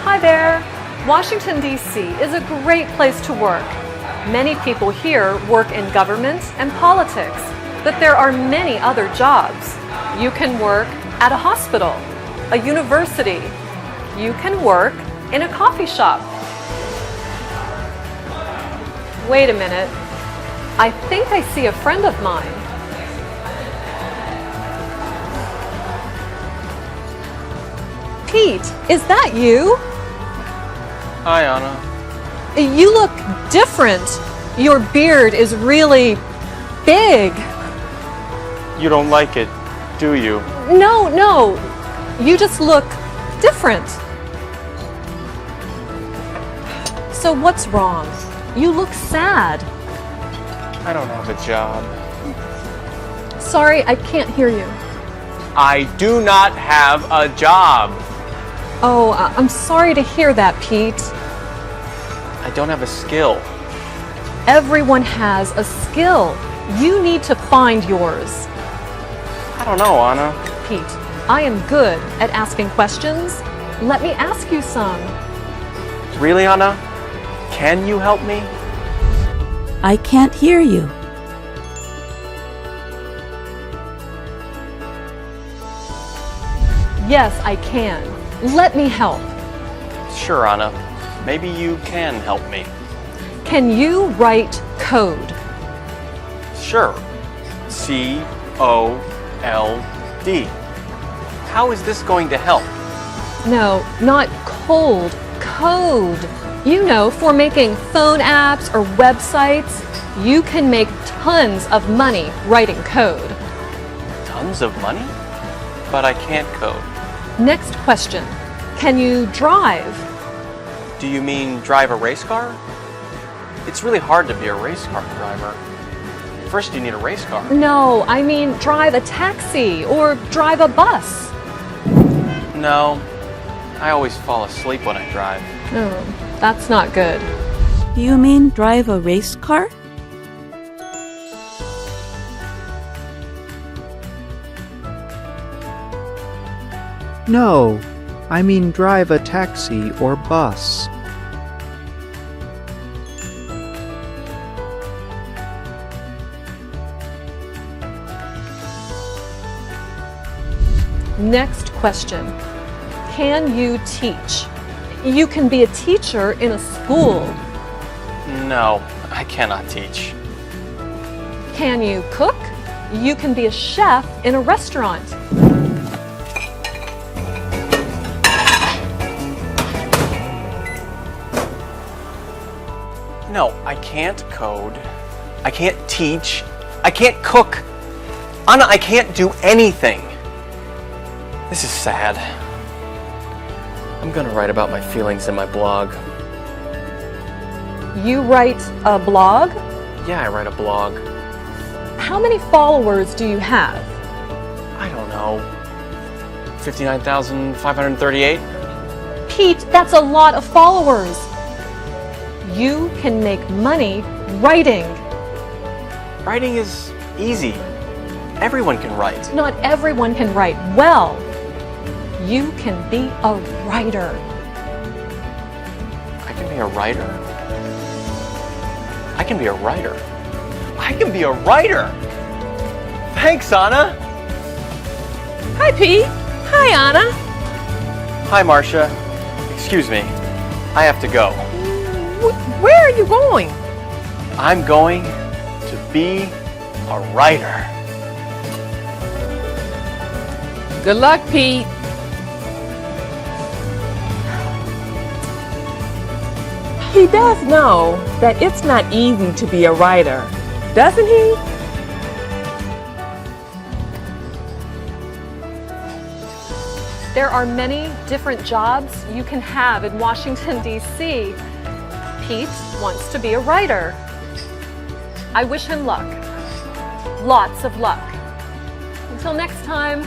Hi there! Washington, D.C. is a great place to work. Many people here work in government and politics, but there are many other jobs. You can work at a hospital, a university. You can work in a coffee shop. Wait a minute. I think I see a friend of mine. Pete, is that you? Hi, Anna. You look different. Your beard is really big. You don't like it, do you? No. You just look different. So what's wrong? You look sad. I don't have a job. Sorry, I can't hear you. I do not have a job. Oh, I'm sorry to hear that, Pete. I don't have a skill. Everyone has a skill. You need to find yours. I don't know, Anna. Pete, I am good at asking questions. Let me ask you some. Really, Anna? Can you help me? I can't hear you. Yes, I can. Let me help. Sure, Anna. Maybe you can help me. Can you write code? Sure. C-O-L-D. How is this going to help? No, not cold. Code. You know, for making phone apps or websites, you can make tons of money writing code. Tons of money? But I can't code. Next question. Can you drive? Do you mean drive a race car? It's really hard to be a race car driver. First, you need a race car. No, I mean drive a taxi or drive a bus. No, I always fall asleep when I drive. Oh, that's not good. Do you mean drive a race car? No, I mean drive a taxi or bus. Next question. Can you teach? You can be a teacher in a school. No, I cannot teach. Can you cook? You can be a chef in a restaurant. No, I can't code. I can't teach. I can't cook. Anna, I can't do anything. This is sad. I'm gonna write about my feelings in my blog. You write a blog? Yeah, I write a blog. How many followers do you have? I don't know. 59,538? Pete, that's a lot of followers. You can make money writing. Writing is easy. Everyone can write. Not everyone can write well. You can be a writer. I can be a writer. I can be a writer. I can be a writer! Thanks, Anna! Hi, Pete. Hi, Anna. Hi, Marcia. Excuse me. I have to go. Where are you going? I'm going to be a writer. Good luck, Pete. He does know that it's not easy to be a writer, doesn't he? There are many different jobs you can have in Washington, D.C. Pete wants to be a writer. I wish him luck. Lots of luck. Until next time.